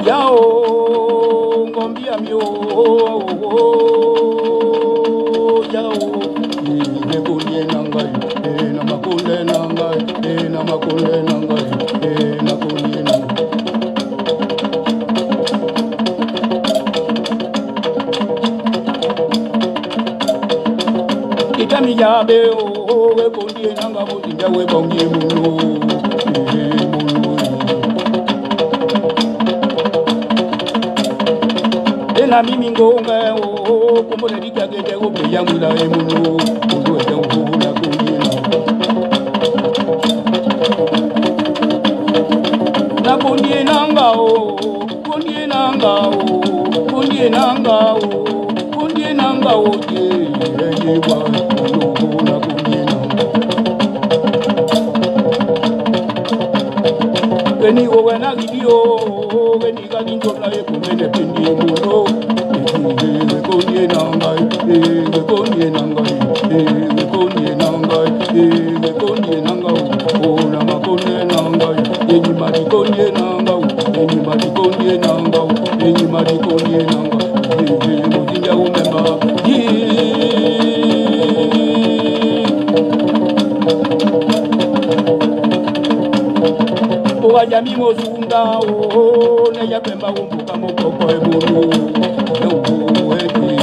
Yao ngombia mio yao nekunye nangai na makunde nangai na makunde nangai na kunye nangai kitami yabe o we kunye nanga botinja we bongi munu na mimi ngonga o como le diga que te go ya mula e munu ndo e go na kunye nanga o kunye nanga o kunye nanga o kunye nanga o ye wa ndo na kunye nanga eni o wena gidio eni ga dindo la e kumene pendi muno konye nangai konye nangai konye nangai konye nangai o na makonye nangai eni mari konye nangai eni mari konye nangai eni mari konye nangai mudinga umema Wajami mozunda o ne ya pemba umbuka mokoko e bonu no eti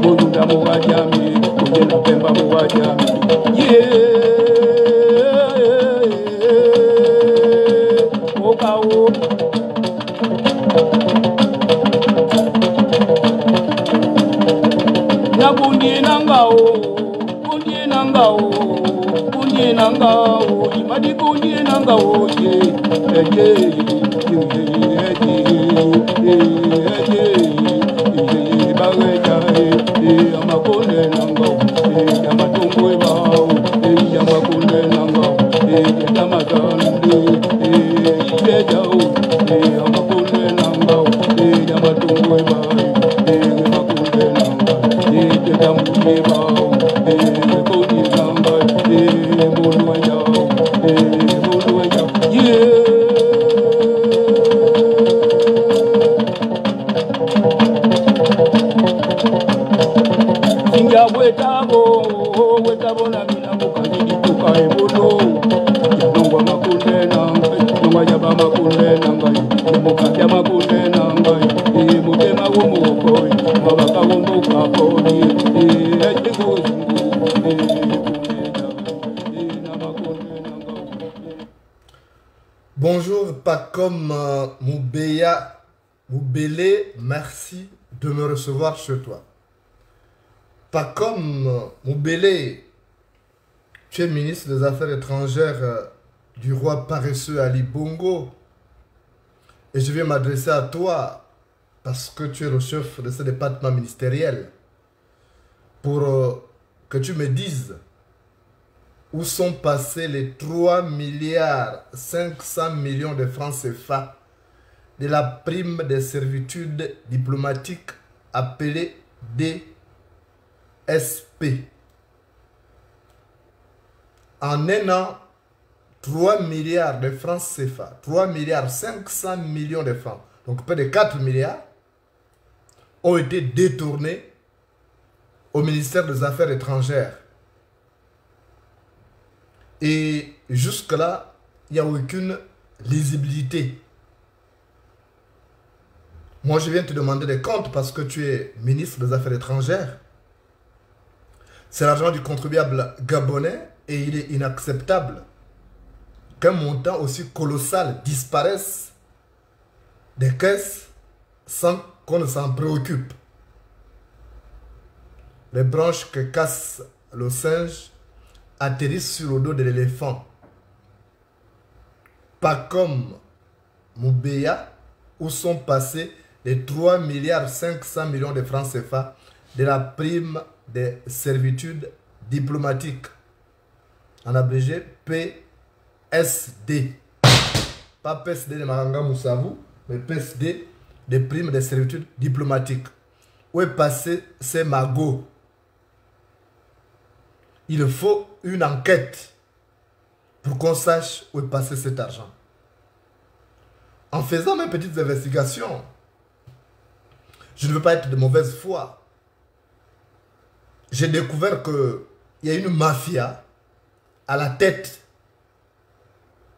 mozunda mo wajami o na pemba mo wajami o kawo na bunye nanga o kunye nanga o imadi kunye nanga o Bonjour, pas comme Moubeya, Moubélé, merci de me recevoir chez toi. Pas comme Moubélé, tu es ministre des Affaires étrangères du roi paresseux Ali Bongo. Et je viens m'adresser à toi parce que tu es le chef de ce département ministériel pour que tu me dises où sont passés les 3 milliards 500 millions de francs CFA de la prime des servitudes diplomatiques appelée DSP. En un an, 3 milliards de francs CFA, 3 milliards 500 millions de francs, donc près de 4 milliards, ont été détournés au ministère des Affaires étrangères. Et jusque-là, il n'y a aucune lisibilité. Moi, je viens te demander des comptes parce que tu es ministre des Affaires étrangères. C'est l'argent du contribuable gabonais et il est inacceptable qu'un montant aussi colossal disparaisse des caisses sans qu'on ne s'en préoccupe. Les branches que casse le singe atterrissent sur le dos de l'éléphant. Pas comme Moubeya, où sont passés les 3 milliards 500 millions de francs CFA de la prime des servitudes diplomatiques. En abrégé, PSD. Pas PSD de Maranga Moussavou, mais PSD des primes de servitude diplomatique. Où est passé ces magots? Il faut une enquête pour qu'on sache où est passé cet argent. En faisant mes petites investigations, je ne veux pas être de mauvaise foi. J'ai découvert qu'il y a une mafia à la tête,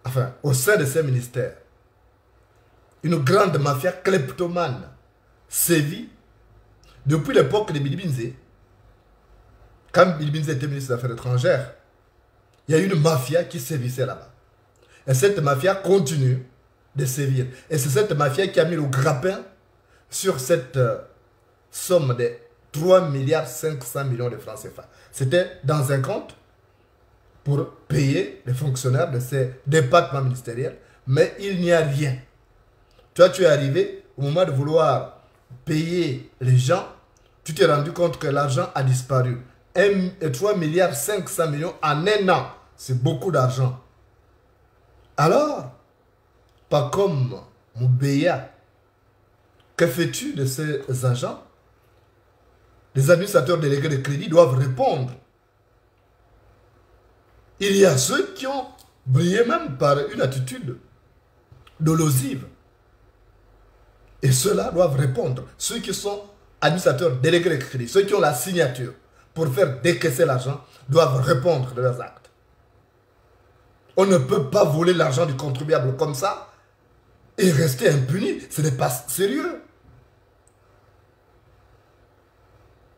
enfin, au sein de ces ministères. Une grande mafia kleptomane sévit depuis l'époque de Billy Binze. Quand Billy Binze était ministre des Affaires étrangères, il y a une mafia qui sévissait là-bas. Et cette mafia continue de sévir. Et c'est cette mafia qui a mis le grappin sur cette somme de 3 milliards 500 millions de francs CFA. C'était dans un compte pour payer les fonctionnaires de ces départements ministériels, mais il n'y a rien. Toi, tu es arrivé, au moment de vouloir payer les gens, tu t'es rendu compte que l'argent a disparu. 3 milliards 500 millions en un an, c'est beaucoup d'argent. Alors, pas comme Moubeya, que fais-tu de ces agents? Les administrateurs délégués de crédit doivent répondre. Il y a ceux qui ont brillé même par une attitude dolosive. Et ceux-là doivent répondre. Ceux qui sont administrateurs délégués de crédit, ceux qui ont la signature pour faire décaisser l'argent, doivent répondre de leurs actes. On ne peut pas voler l'argent du contribuable comme ça et rester impuni. Ce n'est pas sérieux.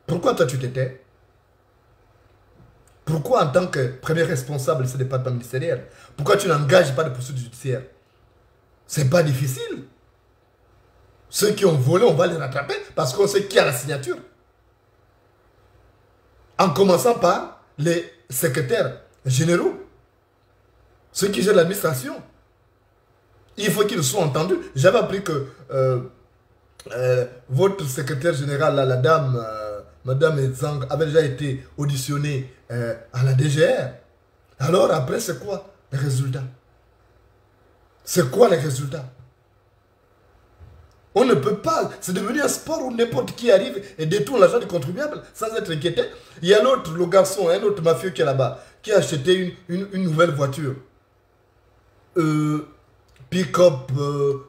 Pourquoi toi tu t'étais? Pourquoi en tant que premier responsable de ce département ministériel, pourquoi tu n'engages pas de poursuite judiciaire? C'est pas difficile. Ceux qui ont volé, on va les rattraper parce qu'on sait qui a la signature. En commençant par les secrétaires généraux, ceux qui gèrent l'administration. Il faut qu'ils soient entendus. J'avais appris que votre secrétaire général, la dame, Madame Edzang, avait déjà été auditionnée à la DGR. Alors après, c'est quoi les résultats? C'est quoi les résultats? On ne peut pas, c'est devenu un sport où n'importe qui arrive et détourne l'argent du contribuable sans être inquiété. Il y a l'autre, le garçon, un autre mafieux qui est là-bas, qui a acheté une nouvelle voiture. Pick-up,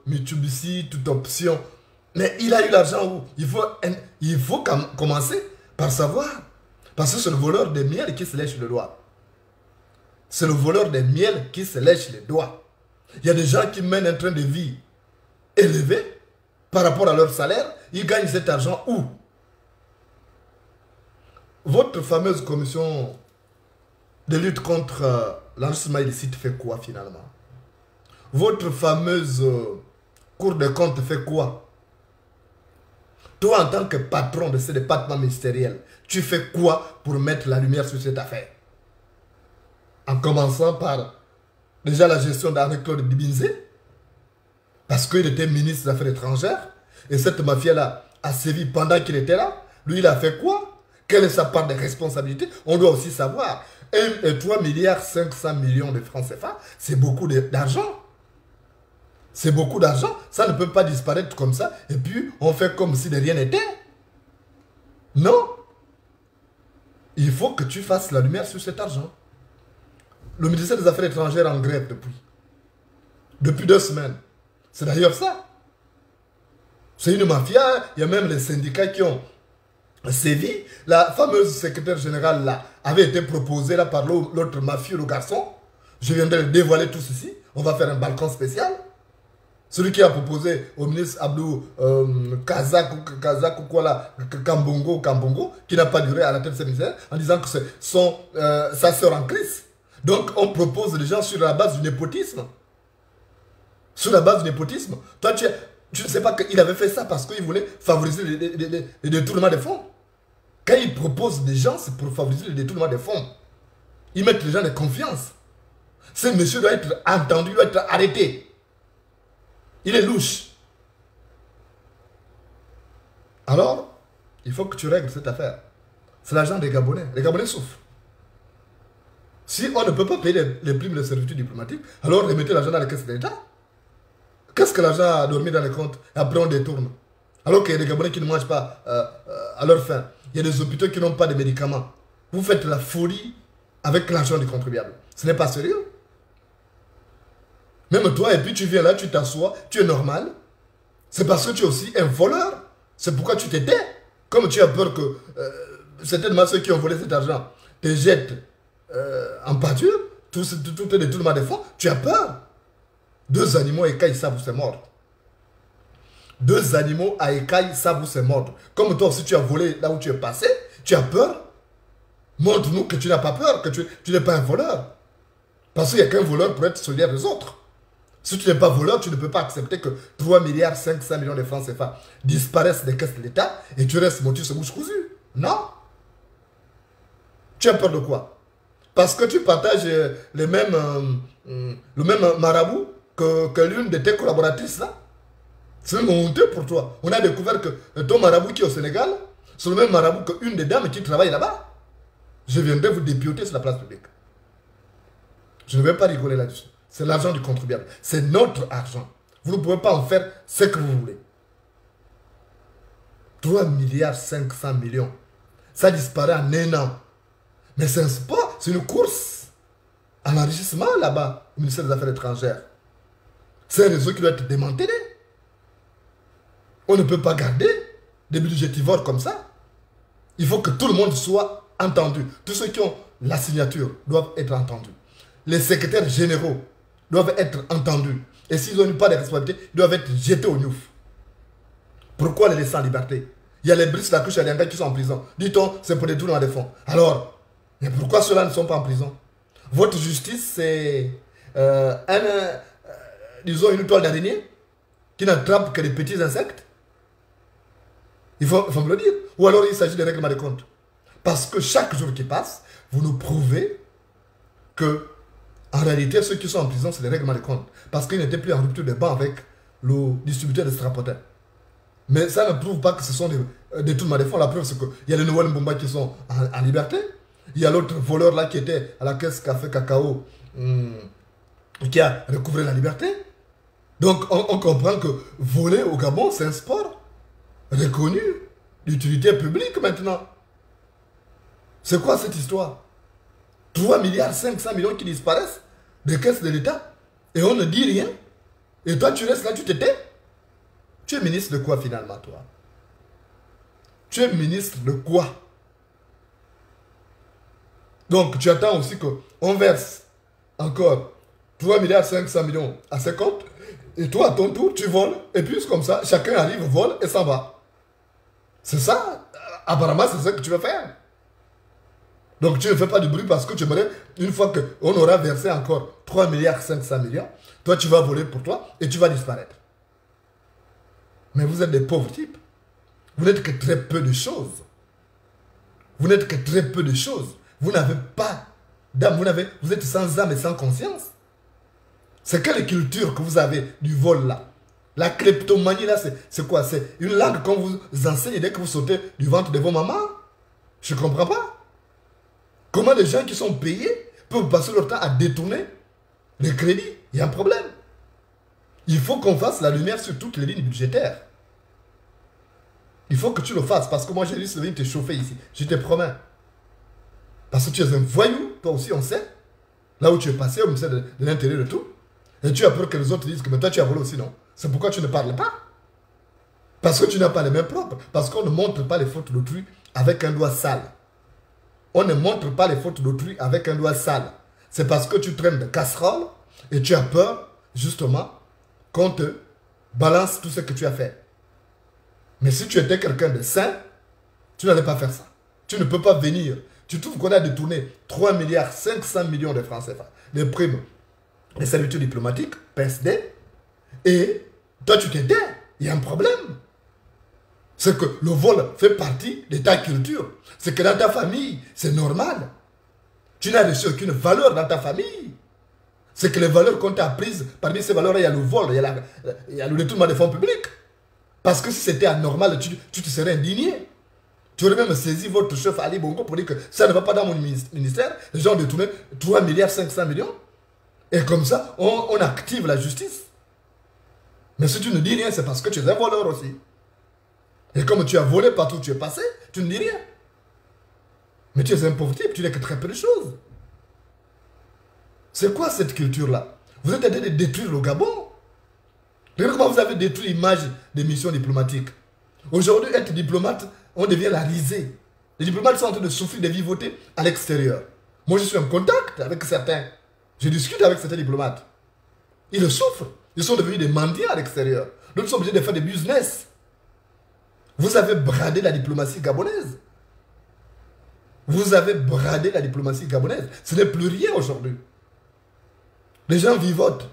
Mitsubishi, toute option. Mais il a eu l'argent où? Il faut commencer par savoir. Parce que c'est le voleur des miels qui se lèche le doigt. C'est le voleur des miels qui se lèche les doigts. Il y a des gens qui mènent un train de vie élevé par rapport à leur salaire. Ils gagnent cet argent où? Votre fameuse commission de lutte contre l'enrichissement illicite fait quoi finalement? Votre fameuse Cour des comptes fait quoi? Toi, en tant que patron de ce département ministériel, tu fais quoi pour mettre la lumière sur cette affaire? En commençant par déjà la gestion d'Henri-Claude Dibinze, parce qu'il était ministre des Affaires étrangères, et cette mafia-là a sévi pendant qu'il était là. Lui, il a fait quoi? Quelle est sa part de responsabilité? On doit aussi savoir. 3 milliards 500 millions de francs CFA, c'est beaucoup d'argent. C'est beaucoup d'argent. Ça ne peut pas disparaître comme ça. Et puis, on fait comme si de rien n'était. Non. Il faut que tu fasses la lumière sur cet argent. Le ministère des Affaires étrangères en grève depuis 2 semaines. C'est d'ailleurs ça. C'est une mafia. Il y a même les syndicats qui ont sévi. La fameuse secrétaire générale là avait été proposée là par l'autre mafieux, le garçon. Je viendrai dévoiler tout ceci. On va faire un balcon spécial. Celui qui a proposé au ministre Abdou Kazak ou quoi là, Kambongo, qui n'a pas duré à la tête de ce ministère, en disant que c'est sa sœur en crise. Donc on propose des gens sur la base du népotisme. Sur la base du népotisme. Toi, tu ne sais pas qu'il avait fait ça parce qu'il voulait favoriser les détournements des fonds. Quand il propose des gens, c'est pour favoriser le détournement des fonds. Ils mettent les gens de confiance. Ce monsieur doit être entendu, doit être arrêté. Il est louche. Alors, il faut que tu règles cette affaire. C'est l'argent des Gabonais. Les Gabonais souffrent. Si on ne peut pas payer les primes de servitude diplomatique, alors remettez l'argent dans la caisse de l'État. Qu'est-ce que l'argent a dormi dans les comptes et après on détourne? Alors qu'il y a des Gabonais qui ne mangent pas à leur faim. Il y a des hôpitaux qui n'ont pas de médicaments. Vous faites la folie avec l'argent du contribuable. Ce n'est pas sérieux. Même toi, et puis tu viens là, tu t'assois, tu es normal. C'est parce que tu es aussi un voleur. C'est pourquoi tu t'étais. Comme tu as peur que certainement ceux qui ont volé cet argent te jettent en pâture, tout est détournement des fonds, tu as peur. 2 animaux écailles savent où c'est mort. 2 animaux à écailles savent où c'est mort. Comme toi aussi tu as volé là où tu es passé, tu as peur. Montre-nous que tu n'as pas peur, que tu n'es pas un voleur. Parce qu'il n'y a qu'un voleur pour être solidaire des autres. Si tu n'es pas voleur, tu ne peux pas accepter que 3 milliards 500 millions de francs CFA disparaissent des caisses de l'État et tu restes motus sur bouche cousue. Non. Tu as peur de quoi? Parce que tu partages le même marabout que l'une de tes collaboratrices là. C'est même honteux pour toi. On a découvert que ton marabout qui est au Sénégal, c'est le même marabout qu'une des dames qui travaille là-bas. Je viendrai vous dépioter sur la place publique. Je ne vais pas rigoler là-dessus. C'est l'argent du contribuable. C'est notre argent. Vous ne pouvez pas en faire ce que vous voulez. 3 milliards 500 millions. Ça disparaît en 1 an. Mais c'est un sport, c'est une course à l'enrichissement là-bas, au ministère des Affaires étrangères. C'est un réseau qui doit être démantelé. On ne peut pas garder des budgétivores comme ça. Il faut que tout le monde soit entendu. Tous ceux qui ont la signature doivent être entendus. Les secrétaires généraux doivent être entendus. Et s'ils n'ont pas de responsabilité, ils doivent être jetés au Niouf. Pourquoi les laisser en liberté? Il y a les Brice, la couche et les gars qui sont en prison. Dit-on, c'est pour des tours dans les fonds. Alors, mais pourquoi ceux-là ne sont pas en prison? Votre justice, c'est disons une toile d'araignée qui n'attrape que les petits insectes. Il faut me le dire. Ou alors il s'agit de règlement de compte. Parce que chaque jour qui passe, vous nous prouvez que, en réalité, ceux qui sont en prison, c'est des règlements de compte. Parce qu'ils n'étaient plus en rupture de banc avec le distributeur de strapotin. Mais ça ne prouve pas que ce sont des tournements de fonds. La preuve, c'est qu'il y a les Noël Mbomba qui sont en liberté. Il y a l'autre voleur là qui était à la caisse Café Cacao qui a recouvré la liberté. Donc on comprend que voler au Gabon, c'est un sport reconnu d'utilité publique maintenant. C'est quoi cette histoire? 3 milliards 500 millions qui disparaissent des caisses de l'État et on ne dit rien. Et toi tu restes là, tu te tais. Tu es ministre de quoi finalement toi? Tu es ministre de quoi? Donc tu attends aussi qu'on verse encore 3 milliards 500 millions à ses comptes. Et toi, à ton tour, tu voles. Et puis, comme ça, chacun arrive, vole et s'en va. C'est ça. Apparemment, c'est ça que tu veux faire. Donc, tu ne fais pas de bruit parce que tu aimerais, une fois qu'on aura versé encore 3 milliards 500 millions, toi, tu vas voler pour toi et tu vas disparaître. Mais vous êtes des pauvres types. Vous n'êtes que très peu de choses. Vous n'êtes que très peu de choses. Vous n'avez pas d'âme. Vous êtes sans âme et sans conscience. C'est quelle culture que vous avez du vol là? La kleptomanie là, c'est quoi? C'est une langue qu'on vous enseigne dès que vous sautez du ventre de vos mamans? Je ne comprends pas. Comment les gens qui sont payés peuvent passer leur temps à détourner les crédits? Il y a un problème. Il faut qu'on fasse la lumière sur toutes les lignes budgétaires. Il faut que tu le fasses parce que moi j'ai vu te chauffer ici. Je te promets. Parce que tu es un voyou, toi aussi on sait. Là où tu es passé au ministère de l'Intérieur et tout. Et tu as peur que les autres disent que mais toi tu as volé aussi, non? C'est pourquoi tu ne parles pas. Parce que tu n'as pas les mains propres. Parce qu'on ne montre pas les fautes d'autrui avec un doigt sale. On ne montre pas les fautes d'autrui avec un doigt sale. C'est parce que tu traînes de casseroles et tu as peur, justement, qu'on te balance tout ce que tu as fait. Mais si tu étais quelqu'un de sain, tu n'allais pas faire ça. Tu ne peux pas venir. Tu trouves qu'on a détourné 3 milliards 500 millions de francs CFA. Les primes, les servitudes diplomatiques, PSD. Et toi, tu t'étais. Il y a un problème. C'est que le vol fait partie de ta culture. C'est que dans ta famille, c'est normal. Tu n'as reçu aucune valeur dans ta famille. C'est que les valeurs qu'on t'a apprises, parmi ces valeurs, il y a le vol, il y a le détournement des fonds publics. Parce que si c'était anormal, tu te serais indigné. Tu aurais même saisi votre chef Ali Bongo pour dire que ça ne va pas dans mon ministère. Les gens ont détourné 3 milliards 500 millions. Et comme ça, on active la justice. Mais si tu ne dis rien, c'est parce que tu es un voleur aussi. Et comme tu as volé partout où tu es passé, tu ne dis rien. Mais tu es un pauvre type, tu n'es que très peu de choses. C'est quoi cette culture-là? Vous êtes en train de détruire le Gabon. Regardez comment vous avez détruit l'image des missions diplomatiques. Aujourd'hui, être diplomate, on devient la risée. Les diplomates sont en train de souffrir de vivoter à l'extérieur. Moi, je suis en contact avec certains. Je discute avec certains diplomates. Ils souffrent. Ils sont devenus des mendiants à l'extérieur. D'autres sont obligés de faire des business. Vous avez bradé la diplomatie gabonaise. Vous avez bradé la diplomatie gabonaise. Ce n'est plus rien aujourd'hui. Les gens vivotent.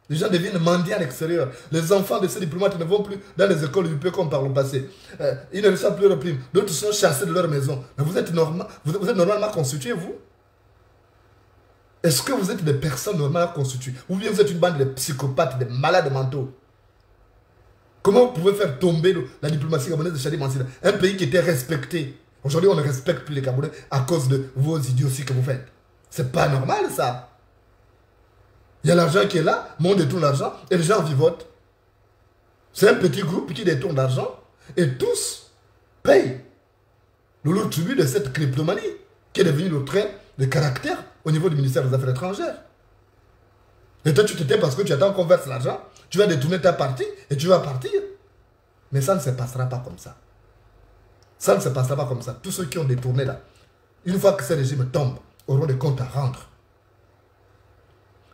Les gens deviennent mendiants à l'extérieur. Les enfants de ces diplomates ne vont plus dans les écoles du peu comme par le passé. Ils ne reçoivent plus leurs primes. D'autres sont chassés de leur maison. Mais vous êtes normalement constitués, vous? Est-ce que vous êtes des personnes normalement constituées? Ou bien vous êtes une bande de psychopathes, de malades mentaux? Comment vous pouvez faire tomber la diplomatie gabonaise de Chadi Mansilla? Un pays qui était respecté. Aujourd'hui, on ne respecte plus les Gabonais à cause de vos idioties que vous faites. C'est pas normal, ça. Il y a l'argent qui est là, mais on détourne l'argent et les gens vivotent. C'est un petit groupe qui détourne l'argent et tous payent le lot tribut de cette kleptomanie qui est devenue le trait de caractère au niveau du ministère des Affaires étrangères. Et toi, tu te tais parce que tu attends qu'on verse l'argent, tu vas détourner ta partie et tu vas partir. Mais ça ne se passera pas comme ça. Ça ne se passera pas comme ça. Tous ceux qui ont détourné là, une fois que ce régime tombe, auront des comptes à rendre.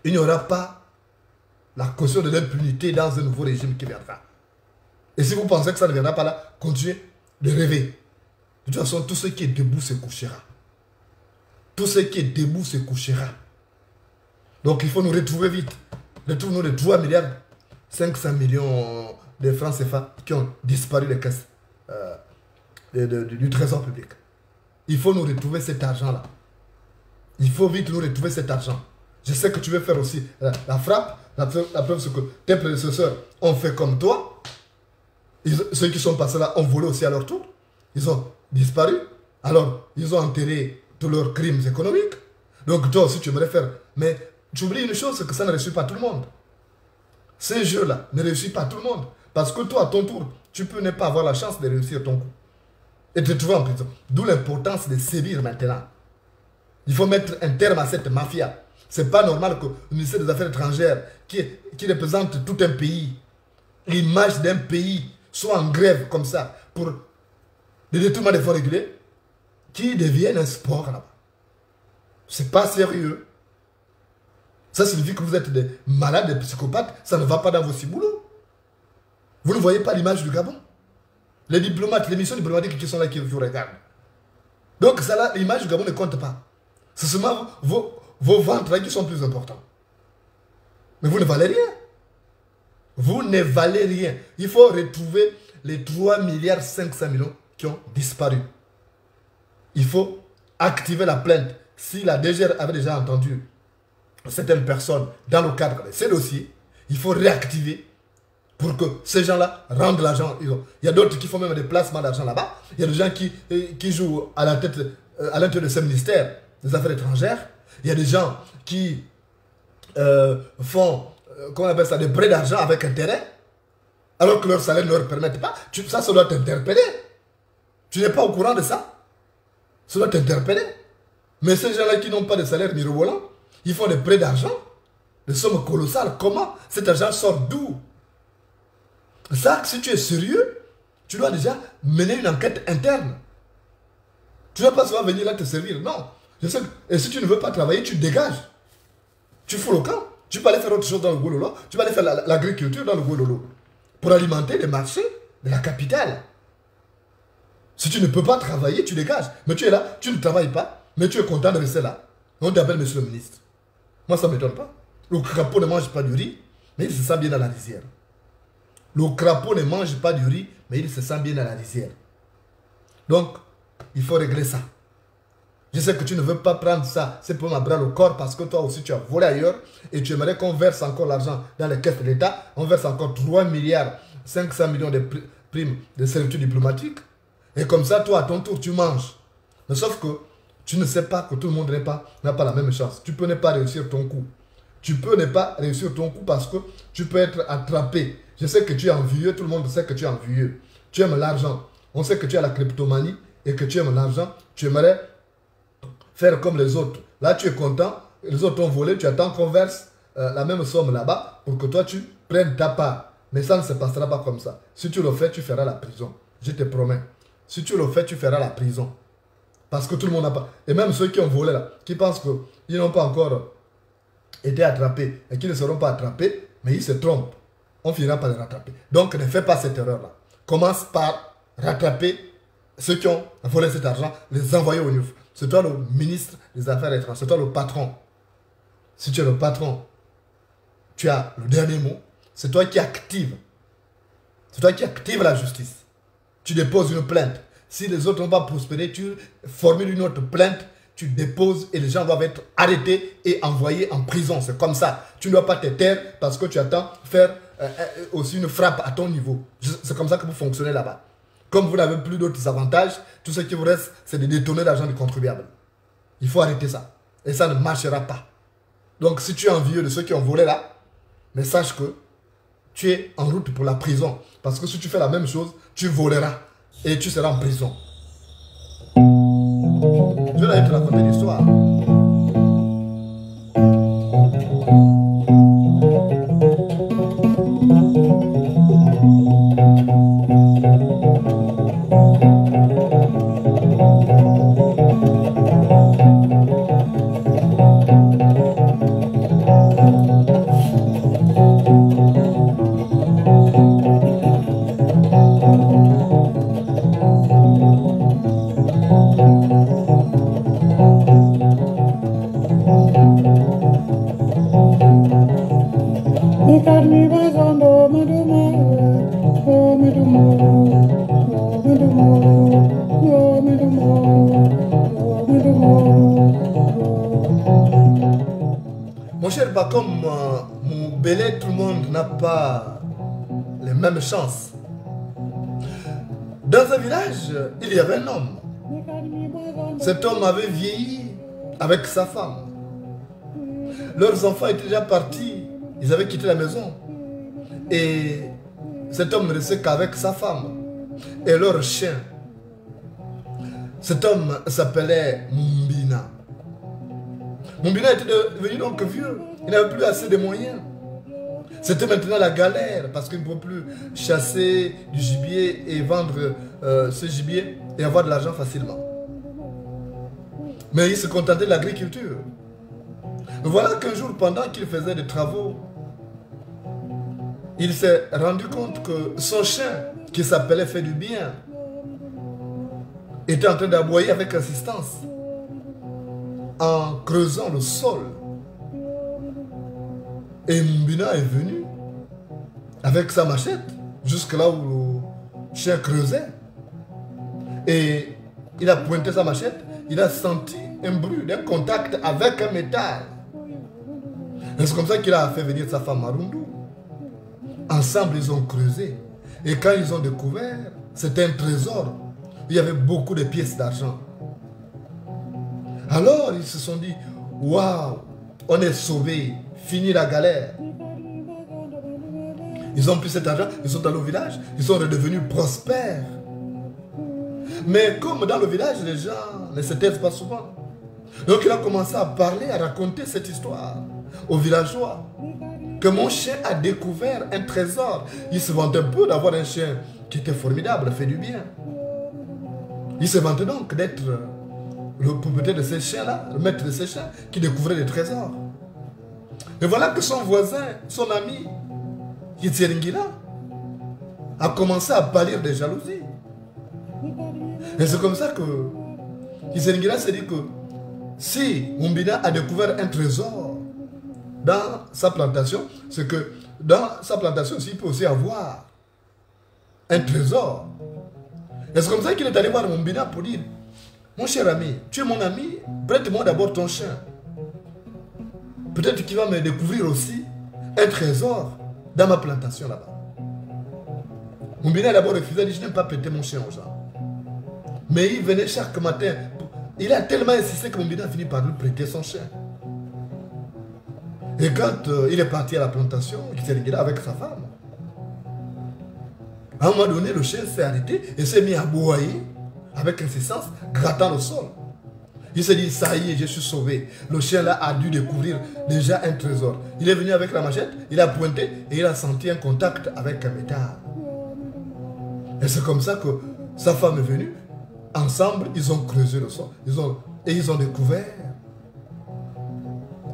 Il n'y aura pas la caution de l'impunité dans un nouveau régime qui viendra. Et si vous pensez que ça ne viendra pas là, continuez de rêver. De toute façon, tout ce qui est debout se couchera. Tout ce qui est debout se couchera. Donc il faut nous retrouver vite. Retrouvons-nous les 3 milliards 500 millions de francs CFA qui ont disparu des caisses du trésor public. Il faut nous retrouver cet argent-là. Il faut vite nous retrouver cet argent. Je sais que tu veux faire aussi la frappe. La preuve, c'est que tes prédécesseurs ont fait comme toi. Ceux qui sont passés là ont volé aussi à leur tour. Ils ont disparu. Alors, ils ont enterré tous leurs crimes économiques. Donc, toi aussi, tu aimerais faire. Mais tu oublies une chose, c'est que ça ne réussit pas tout le monde. Ces jeux-là ne réussissent pas tout le monde. Parce que toi, à ton tour, tu peux ne pas avoir la chance de réussir ton coup. Et te trouver en prison. D'où l'importance de sévir maintenant. Il faut mettre un terme à cette mafia. C'est pas normal que le ministère des Affaires étrangères, qui représente tout un pays, l'image d'un pays, soit en grève comme ça pour le détournement des fonds régulés, qui devienne un sport là-bas. C'est pas sérieux. Ça signifie que vous êtes des malades, des psychopathes, ça ne va pas dans vos ciboulots. Vous ne voyez pas l'image du Gabon. Les diplomates, les missions diplomatiques qui sont là qui vous regardent. Donc ça là, l'image du Gabon ne compte pas. C'est seulement vos ventres là qui sont plus importants. Mais vous ne valez rien. Vous ne valez rien. Il faut retrouver les 3 milliards 500 millions qui ont disparu. Il faut activer la plainte. Si la DGR avait déjà entendu certaines personnes dans le cadre de ces dossiers, il faut réactiver pour que ces gens-là rendent l'argent. Il y a d'autres qui font même des placements d'argent là-bas. Il y a des gens qui jouent à la tête, à l'intérieur de ce ministère des Affaires étrangères. Il y a des gens qui font, comment on appelle ça, des prêts d'argent avec intérêt, alors que leur salaire ne leur permet pas. Ça doit t'interpeller. Tu n'es pas au courant de ça? Ça doit t'interpeller. Mais ces gens-là qui n'ont pas de salaire mirobolant, ils font des prêts d'argent, des sommes colossales. Comment cet argent sort d'où? Ça, si tu es sérieux, tu dois déjà mener une enquête interne. Tu ne vas pas seulement venir là te servir. Non. Je sais que, et si tu ne veux pas travailler, tu dégages. Tu fous le camp. Tu peux aller faire autre chose dans le Gololo. Tu peux aller faire l'agriculture dans le Gololo. Pour alimenter les marchés de la capitale. Si tu ne peux pas travailler, tu dégages. Mais tu es là, tu ne travailles pas, mais tu es content de rester là. On t'appelle monsieur le ministre. Moi, ça ne m'étonne pas. Le crapaud ne mange pas du riz, mais il se sent bien dans la lisière. Le crapaud ne mange pas du riz, mais il se sent bien dans la lisière. Donc, il faut régler ça. Je sais que tu ne veux pas prendre ça, c'est pour m'abrer le corps parce que toi aussi tu as volé ailleurs et tu aimerais qu'on verse encore l'argent dans les caisses de l'État. On verse encore 3 milliards 500 millions de primes de servitude diplomatique. Et comme ça, toi, à ton tour, tu manges. Mais sauf que tu ne sais pas que tout le monde n'a pas la même chance. Tu peux ne pas réussir ton coup. Tu peux ne pas réussir ton coup parce que tu peux être attrapé. Je sais que tu es envieux, tout le monde sait que tu es envieux. Tu aimes l'argent. On sait que tu as la kleptomanie et que tu aimes l'argent. Tu aimerais faire comme les autres. Là, tu es content. Les autres ont volé. Tu attends qu'on verse la même somme là-bas pour que toi, tu prennes ta part. Mais ça ne se passera pas comme ça. Si tu le fais, tu feras la prison. Je te promets. Si tu le fais, tu feras la prison. Parce que tout le monde n'a pas... Et même ceux qui ont volé là, qui pensent qu'ils n'ont pas encore été attrapés et qu'ils ne seront pas attrapés, mais ils se trompent. On finira par les rattraper. Donc ne fais pas cette erreur-là. Commence par rattraper ceux qui ont volé cet argent, les envoyer au NUF. C'est toi le ministre des Affaires étrangères, c'est toi le patron. Si tu es le patron, tu as le dernier mot. C'est toi qui active. C'est toi qui active la justice. Tu déposes une plainte. Si les autres n'ont pas prospéré, tu formules une autre plainte, tu déposes et les gens doivent être arrêtés et envoyés en prison. C'est comme ça. Tu ne dois pas te taire parce que tu attends faire aussi une frappe à ton niveau. C'est comme ça que vous fonctionnez là-bas. Comme vous n'avez plus d'autres avantages, tout ce qui vous reste, c'est de détourner l'argent du contribuable. Il faut arrêter ça. Et ça ne marchera pas. Donc si tu es envieux de ceux qui ont volé là, mais sache que tu es en route pour la prison. Parce que si tu fais la même chose, tu voleras. Et tu seras en prison. Je vais te raconter l'histoire. Mon cher, pas comme Moubélé, tout le monde n'a pas les mêmes chances. Dans un village, il y avait un homme. Cet homme avait vieilli avec sa femme. Leurs enfants étaient déjà partis. Ils avaient quitté la maison. Et cet homme ne restait qu'avec sa femme et leur chien. Cet homme s'appelait Mumbina. Mumbina était devenu donc vieux. Il n'avait plus assez de moyens. C'était maintenant la galère parce qu'il ne pouvait plus chasser du gibier et vendre ce gibier et avoir de l'argent facilement. Mais il se contentait de l'agriculture. Voilà qu'un jour, pendant qu'il faisait des travaux, il s'est rendu compte que son chien, qui s'appelait Fait du Bien, était en train d'aboyer avec insistance en creusant le sol. Et Mbina est venu avec sa machette jusque là où le chien creusait. Et il a pointé sa machette, il a senti un bruit, un contact avec un métal. Et c'est comme ça qu'il a fait venir sa femme Marundu. Ensemble, ils ont creusé. Et quand ils ont découvert, c'était un trésor. Il y avait beaucoup de pièces d'argent. Alors, ils se sont dit, waouh, on est sauvés, fini la galère. Ils ont pris cet argent, ils sont allés au village, ils sont redevenus prospères. Mais comme dans le village, les gens ne se taisent pas souvent. Donc il a commencé à parler, à raconter cette histoire aux villageois. Que mon chien a découvert un trésor. Il se vantait un peu d'avoir un chien qui était formidable, fait du bien. Il se vantait donc d'être le propriétaire de ces chiens-là, le maître de ces chiens, qui découvrait des trésors. Et voilà que son voisin, son ami, Yitseringila, a commencé à pâlir de jalousie. Et c'est comme ça que Yitseringila s'est dit que si Mumbina a découvert un trésor dans sa plantation, c'est que dans sa plantation aussi, il peut aussi avoir un trésor. Et c'est comme ça qu'il est allé voir Mumbina pour dire, mon cher ami, tu es mon ami, prête-moi d'abord ton chien. Peut-être qu'il va me découvrir aussi un trésor dans ma plantation là-bas. Mumbina a d'abord refusé, il dit, je n'aime pas prêter mon chien aux gens. Mais il venait chaque matin. Il a tellement insisté que Mumbina a fini par lui prêter son chien. Et quand il est parti à la plantation, il s'est réglé avec sa femme. À un moment donné, le chien s'est arrêté et s'est mis à aboyer avec insistance, grattant le sol. Il s'est dit, ça y est, je suis sauvé. Le chien là a dû découvrir déjà un trésor. Il est venu avec la machette, il a pointé et il a senti un contact avec un métal. Et c'est comme ça que sa femme est venue. Ensemble, ils ont creusé le sol. Et ils ont découvert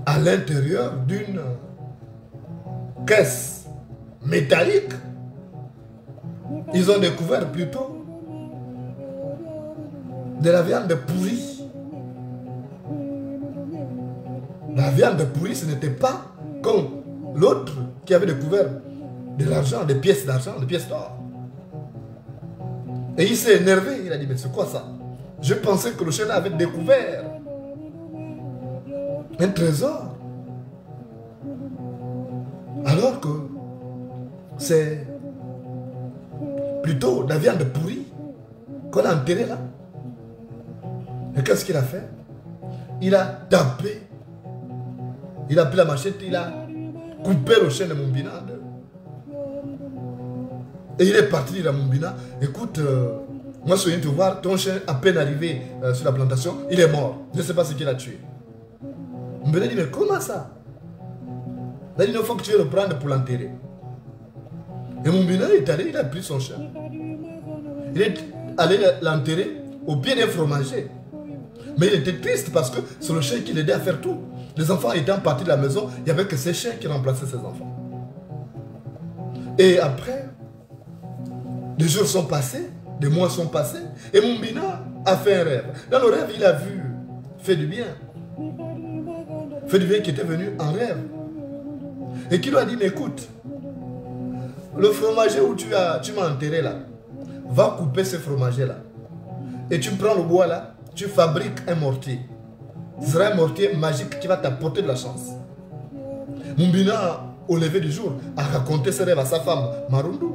à l'intérieur d'une caisse métallique, ils ont découvert plutôt de la viande pourrie. La viande pourrie, ce n'était pas comme l'autre qui avait découvert de l'argent, des pièces d'argent, des pièces d'or. Et il s'est énervé, il a dit, mais c'est quoi ça? Je pensais que le chien avait découvert un trésor. Alors que c'est plutôt de la viande pourrie qu'on a enterrée là. Et qu'est-ce qu'il a fait? Il a tapé. Il a pris la machette, il a coupé le chien de Mumbina. Et il est parti dire à Mumbina, écoute, moi je viens te voir, ton chien à peine arrivé sur la plantation, il est mort. Je ne sais pas ce qu'il a tué. Mumbina dit, mais comment ça? Il a dit, il faut que tu le prendre pour l'enterrer. Et Mumbina est allé, il a pris son chien. Il est allé l'enterrer au pied d'un fromager. Mais il était triste parce que c'est le chien qui l'aidait à faire tout. Les enfants étant partis de la maison, il n'y avait que ces chiens qui remplaçaient ses enfants. Et après, des jours sont passés, des mois sont passés, et Mumbina a fait un rêve. Dans le rêve, il a vu Fait du bien. Fait du bien qui était venu en rêve. Et qui lui a dit, mais écoute, le fromager où tu m'as enterré là, va couper ce fromager là. Et tu prends le bois là, tu fabriques un mortier. Ce sera un mortier magique qui va t'apporter de la chance. Mumbina, au lever du jour, a raconté ses rêves à sa femme, Marundu.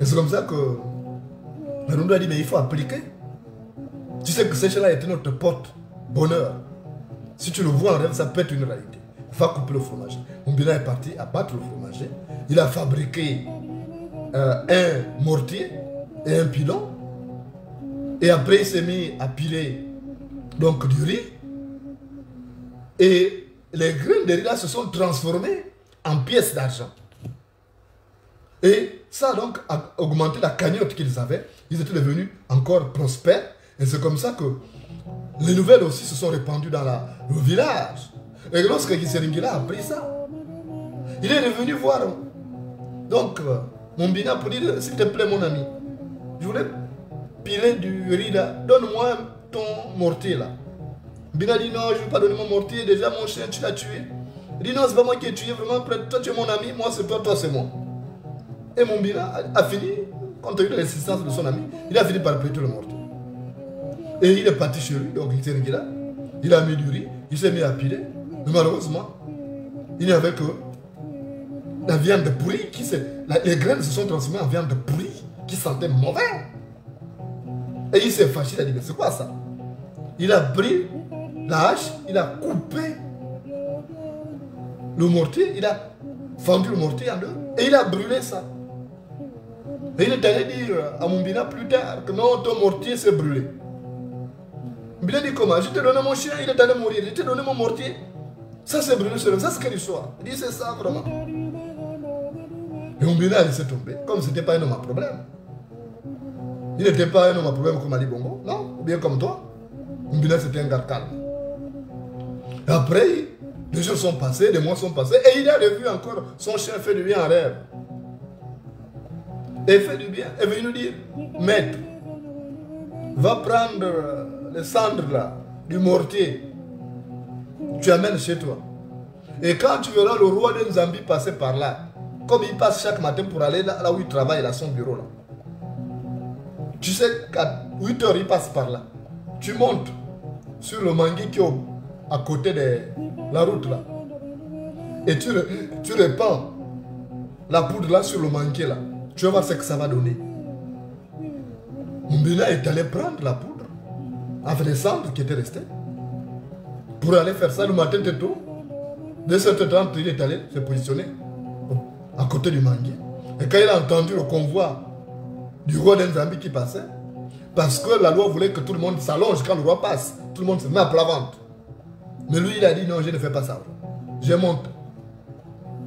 Et c'est comme ça que Marundu a dit, mais il faut appliquer. Tu sais que ce chien-là était notre porte-bonheur. Si tu le vois en rêve, ça peut être une réalité. Va couper le fromage. Mumbina est parti abattre le fromager. Il a fabriqué un mortier et un pilon. Et après, il s'est mis à piler donc du riz. Et les graines de riz là se sont transformées en pièces d'argent. Et ça donc a augmenté la cagnotte qu'ils avaient. Ils étaient devenus encore prospères. Et c'est comme ça que les nouvelles aussi se sont répandues dans le village. Et lorsque Giseringila a appris ça, il est revenu voir donc Mumbina pour dire, s'il te plaît mon ami, je voulais piler du riz là, donne-moi ton mortier là. Mumbina dit non, je ne veux pas donner mon mortier, déjà mon chien tu l'as tué. Il dit non, c'est pas moi qui ai tué, vraiment, toi tu es mon ami, moi c'est toi, toi c'est moi. Et Mumbina a fini, compte tenu de l'insistance de son ami, il a fini par prêter le mortier. Et il est parti chez lui, donc Giseringila, il a mis du riz, il s'est mis à piler. Mais malheureusement, il n'y avait que la viande pourrie qui les graines se sont transformées en viande pourrie qui sentait mauvais. Et il s'est fâché, il a dit, mais c'est quoi ça? Il a pris la hache, il a coupé le mortier, il a fendu le mortier en deux et il a brûlé ça. Et il est allé dire à Mumbina plus tard que non, ton mortier s'est brûlé. Mumbina dit comment? Je t'ai donné mon chien, il est allé mourir, je t'ai donné mon mortier. Ça c'est brûlé sur le... Ça c'est quelle histoire? Il dit c'est ça vraiment. Et Mumbina il s'est tombé. Comme ce n'était pas un homme à problème. Il n'était pas un homme à problème comme Ali Bongo. Non, ou bien comme toi. Mumbina c'était un gars calme. Et après, des jours sont passés, des mois sont passés. Et il a revu encore son chien Fait du bien en rêve. Et Fait du bien est venu nous dire, maître, va prendre les cendres là, du mortier. Tu amènes chez toi. Et quand tu verras le roi de Nzambi passer par là, comme il passe chaque matin pour aller là où il travaille, à son bureau là. Tu sais qu'à 8 heures il passe par là. Tu montes sur le manguier qui est à côté de la route là. Et tu répands la poudre là sur le manguier là. Tu vas voir ce que ça va donner. Mumbina est allé prendre la poudre avec les cendres qui étaient restées. Pour aller faire ça le matin très tôt, de 7h30, il est allé se positionner à côté du manguier. Et quand il a entendu le convoi du roi d'Enzambi qui passait, parce que la loi voulait que tout le monde s'allonge quand le roi passe. Tout le monde se met à plat ventre. Mais lui, il a dit non, je ne fais pas ça. Je monte.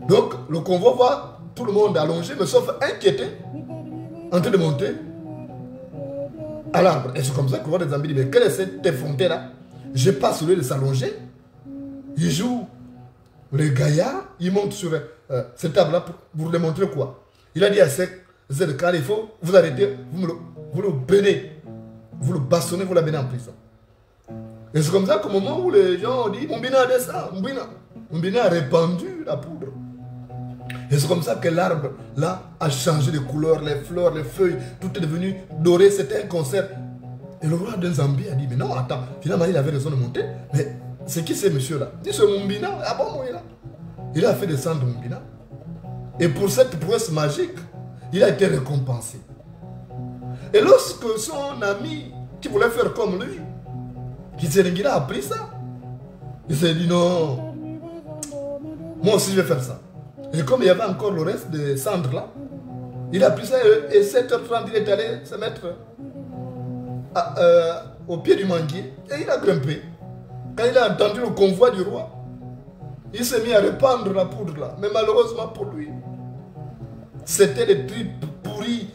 Donc, le convoi voit tout le monde allongé, mais sauf un qui était en train de monter à l'arbre. Et c'est comme ça que le roi d'Enzambi dit, mais quelle est cette effrontée-là? Je passe au lieu de s'allonger. Il joue le gaillard, il monte sur cette table-là pour lui montrer quoi? Il a dit à Zedekar, il faut vous arrêter, vous le benez, vous le bastonnez, vous l'amenez en prison. Et c'est comme ça qu'au moment où les gens ont dit, Mbina descend, Mbina a répandu la poudre. Et c'est comme ça que l'arbre, là, a changé de couleur, les fleurs, les feuilles, tout est devenu doré, c'était un concert. Et le roi d'Enzambi a dit, mais non, attends, finalement il avait raison de monter, mais c'est qui ce monsieur-là? Il dit, c'est Mbina, ah bon, il est là. Il a fait descendre Mbina. Et pour cette prouesse magique, il a été récompensé. Et lorsque son ami qui voulait faire comme lui, Kitserengila a appris ça, il s'est dit non, moi aussi je vais faire ça. Et comme il y avait encore le reste des cendres là, il a pris ça et 7h30 il est allé se mettre au pied du manguier et il a grimpé. Quand il a entendu le convoi du roi, il s'est mis à répandre la poudre là. Mais malheureusement pour lui, c'était des tripes pourries,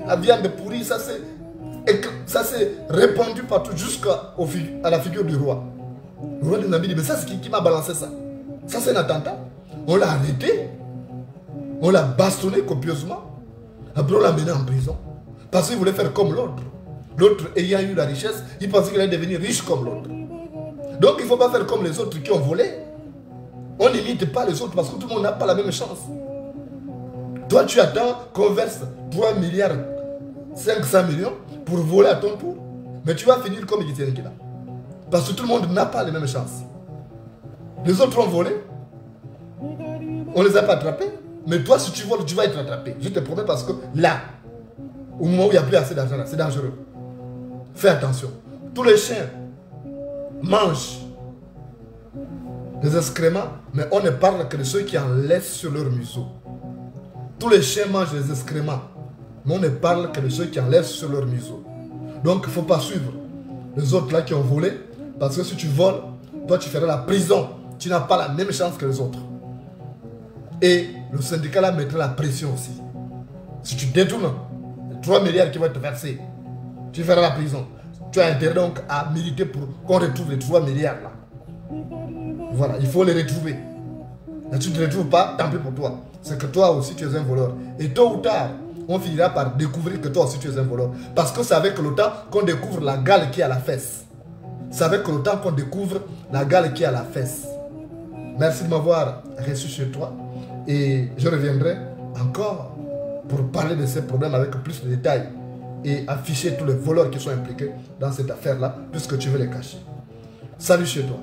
la viande pourrie, ça s'est répandu partout jusqu'à la figure du roi. Le roi de Namibie dit, mais ça c'est qui m'a balancé ça? Ça c'est un attentat. On l'a arrêté, on l'a bastonné copieusement, après on l'a mené en prison. Parce qu'il voulait faire comme l'autre. L'autre ayant eu la richesse, il pensait qu'il allait devenir riche comme l'autre. Donc il ne faut pas faire comme les autres qui ont volé. On n'imite pas les autres parce que tout le monde n'a pas la même chance. Toi tu attends qu'on verse 3 milliards 500 millions pour voler à ton tour. Mais tu vas finir comme Kitserengila. Parce que tout le monde n'a pas les mêmes chances. Les autres ont volé. On ne les a pas attrapés. Mais toi si tu voles, tu vas être attrapé. Je te promets parce que là, au moment où il n'y a plus assez d'argent, c'est dangereux. Fais attention. Tous les chiens mangent des excréments, mais on ne parle que de ceux qui en laissent sur leur museau. Tous les chiens mangent des excréments, mais on ne parle que de ceux qui en laissent sur leur museau. Donc il ne faut pas suivre les autres là qui ont volé, parce que si tu voles, toi tu feras la prison. Tu n'as pas la même chance que les autres. Et le syndicat là mettra la pression aussi. Si tu détournes les 3 milliards qui vont te verser, tu feras la prison. Tu as intérêt donc à militer pour qu'on retrouve les 3 milliards là. Voilà, il faut les retrouver. Et tu ne te retrouves pas, tant pis pour toi. C'est que toi aussi tu es un voleur. Et tôt ou tard, on finira par découvrir que toi aussi tu es un voleur. Parce que c'est avec le temps qu'on découvre la gale qui est à la fesse. C'est avec le temps qu'on découvre la gale qui est à la fesse. Merci de m'avoir reçu chez toi. Et je reviendrai encore pour parler de ces problèmes avec plus de détails et afficher tous les voleurs qui sont impliqués dans cette affaire-là, puisque tu veux les cacher. Salut chez toi.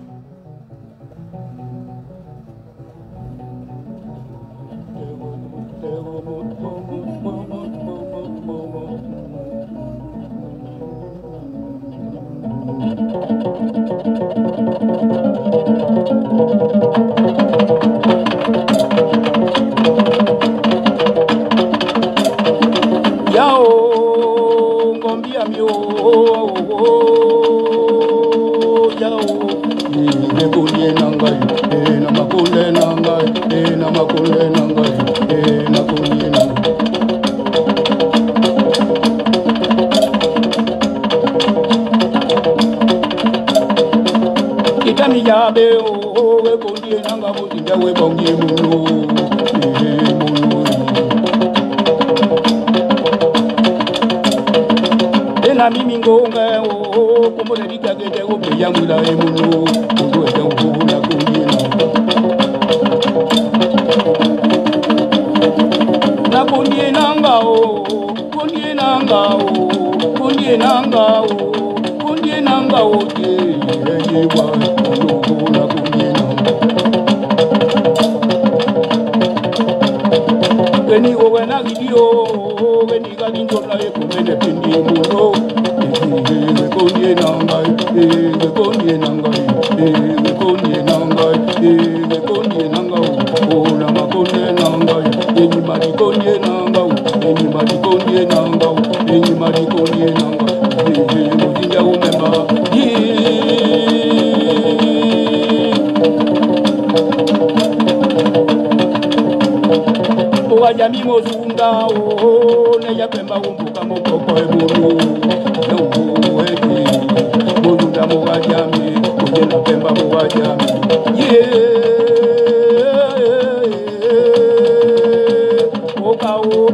Konye nanga, kundie nanga muzinja umemba wajami mozunda ne yapemba umbuka mokoko ebulu eti mozunda wajami kujena pemba wajami okao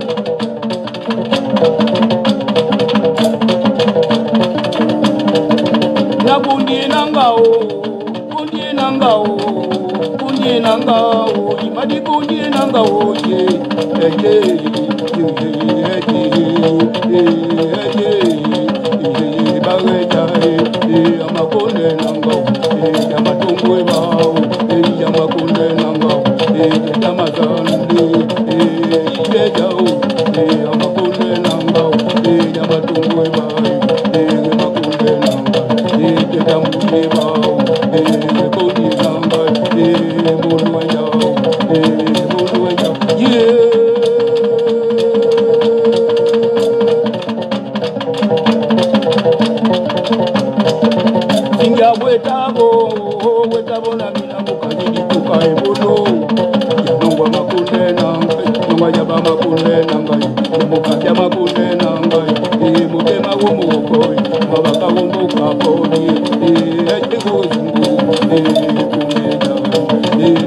na kundie nangao imadi kundie nangao amakonde nangao amatongo bao amakonde nangao amazande ijejao amakonde nangao amatongo bao amakonde nangao ijejamuje bao kodi nangao muluwajao wetabo na mina mukanyidi kuka ebolo yanongwa makunde nangai nongwa yaba makunde nangai mukatya makunde nangai mutema womukoi mabaka wombukaponi ekuzungu kumeja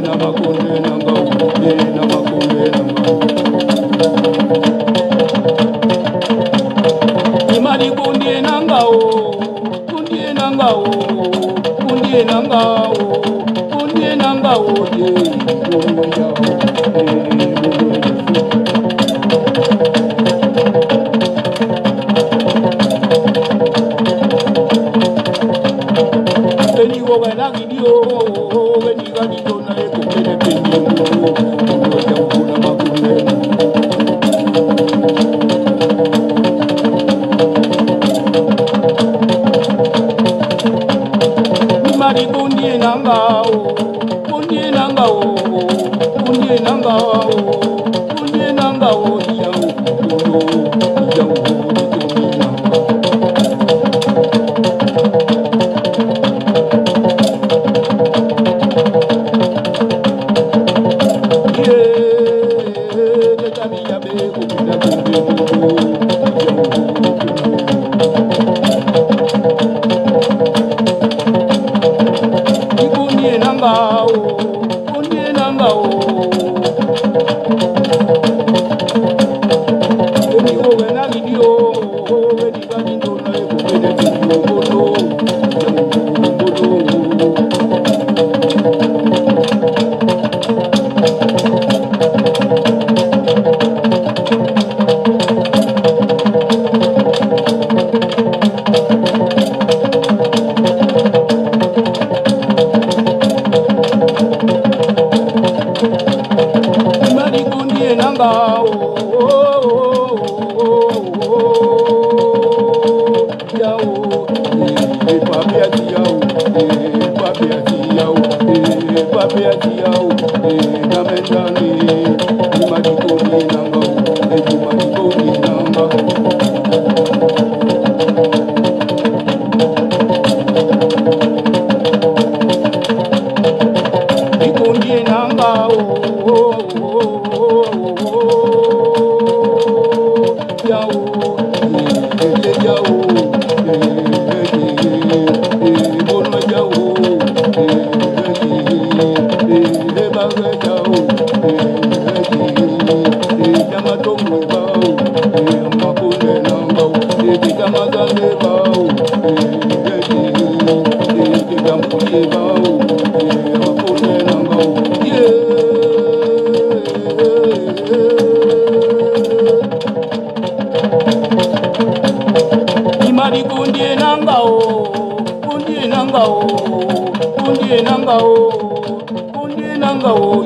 na makunde nangai na makunde nangai imali kundie nangao kundie nangao kundie nangao kundie nangao eni wo wena gidio weni gadido na ekupele penye mulu ya ukuna makunde imari kundie nangao kundie nangao kundie nangao kundie nangao yau yau kundie nangao kundie nangao kundie nangao